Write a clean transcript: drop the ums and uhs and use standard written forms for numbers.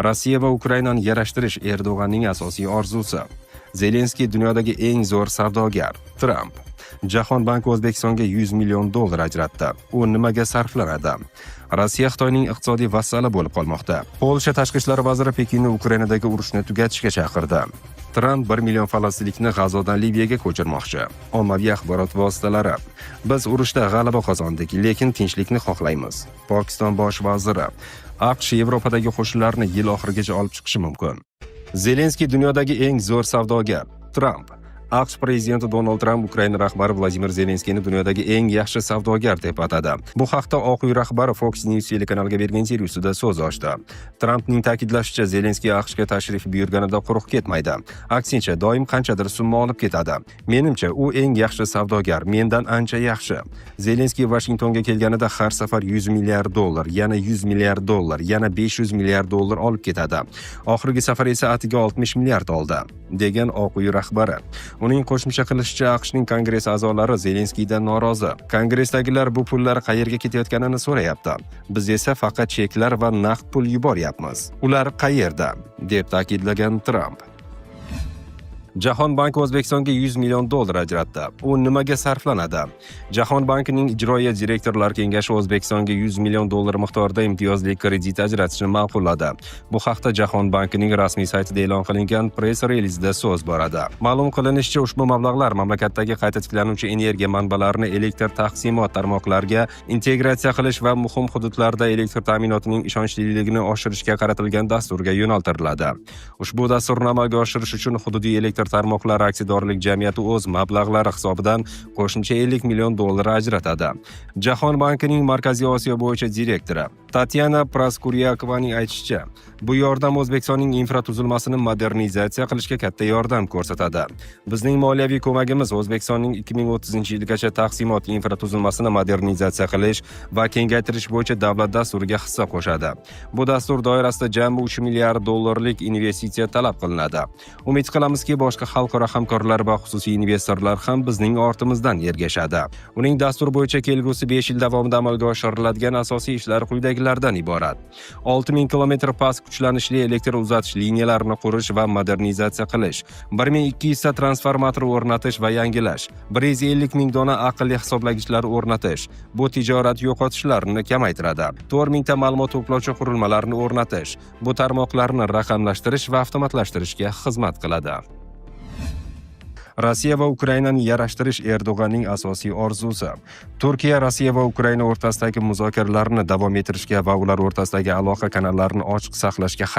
Rossiya va Ukrainani yarashtirish Erdo'g'anning asosiy orzusi. Zelenskiy dunyodagi eng zo'r savdogar. Tramp. Jahon banki O'zbekistonga $100 million ajratdi. U nimaga sarflanadi? Rossiya Xitoyning iqtisodiy vassali bo'lib qolmoqda. Polsha tashqi ishlar vaziri Pekinni Ukrainadagi urushni tugatishga chaqirdi. Tramp 1 million falastinlikni G'azodan Liviyaga ko'chirmoqchi. Ommaviy axborot vositalari. Biz urushda g'alaba qozondik, lekin tinchlikni xohlaymiz. Pokiston bosh vaziri. AQSh Yevropadagi qo'shinlarni yil oxirigacha olib chiqishi mumkin. Zelenskiy dunyodagi eng zo'r savdogar. Tramp. AQSh prezidenti Donald Tramp Ukraina rahbari Vladimir Zelenskiyni dunyodagi eng yaxshi savdogar deb atadi. Bu haqda Oq uy rahbari Fox News telekanaliga bergan intervyusida so'z ochdi. Trampning ta'kidlashicha, Zelenskiy AQShga tashrif buyurganida quruq ketmaydi. Aksincha, doim qanchadir summa olib ketadi. Menimcha, u eng yaxshi savdogar, mendan ancha yaxshi. Zelenskiy Washingtonga kelganida har safar $100 milliard, yana $100 milliard, yana $500 milliard olib ketadi. Oxirgi safar esa atiga $60 milliard oldi, degan Oq uy rahbari. Uning qo'shimcha qilishicha, AQShning Kongress a'zolari Zelenskiydan norozi. Kongressdagilar bu pullar qayerga ketayotganini so'rayapti. Biz esa faqat cheklar va naqd pul yuboryapmiz. Ular qayerda? Deb ta'kidlagan Tramp. Jahon banki O'zbekistonga $100 million ajratdi. U nimaga sarflanadi? Jahon bankining ijroiya direktorlar kengashi O'zbekistonga $100 million miqdorida imtiyozli kredit ajratishni ma'qulladi. Bu haqda Jahon bankining rasmiy saytida e'lon qilingan press-relizda so'z boradi. Ma'lum qilinishicha, ushbu mablag'lar mamlakatdagi qayta tiklanuvchi energiya manbalarini elektr taqsimot tarmoqlariga integratsiya qilish va muhim hududlarda elektr ta'minotining ishonchliligini oshirishga qaratilgan dasturga yo'naltiriladi. Ushbu dasturni amalga oshirish uchun hududiy elektr tarmoqlari aksiyadorlik jamiyati o'z mablag'lari hisobidan qo'shimcha $50 million ajratadi. Jahon bankining Markaziy Osiyo bo'yicha direktori Tatyana Praskuryakovaning aytishicha, bu yordam O'zbekistonning infratuzilmasini modernizatsiya qilishga katta yordam ko'rsatadi. Bizning moliyaviy ko'magimiz O'zbekistonning 2030-yilgacha taqsimot infratuzilmasini modernizatsiya qilish va kengaytirish bo'yicha davlat dasturiga hissa qo'shadi. Bu dastur doirasida jami $3 milliard investitsiya talab qilinadi. Umid qilamizki, boshqa xalqaro hamkorlar va xususiy investorlar ham bizning ortimizdan ergashadi. Uning dastur bo'yicha kelgusi 5 yil davomida amalga oshiriladigan asosiy ishlar quyidagilardan iborat: 6000 km past kuchlanishli elektr uzatish liniyalarini qurish va modernizatsiya qilish, 1200 ta transformator o'rnatish va yangilash, 150 ming dona aqlli hisoblagichlar o'rnatish. Bu tijorat yo'qotishlarini kamaytiradi. 4000 ta ma'lumot to'plovchi qurilmalarni o'rnatish. Bu tarmoqlarni raqamlashtirish va avtomatlashtirishga xizmat qiladi. Rossiya va Ukrainani yarashtirish Erdo'g'anning asosiy orzusi. Turkiya Rossiya va Ukraina o'rtasidagi muzokaralarni davom ettirishga va ular o'rtasidagi aloqa kanallarini ochiq saqlashga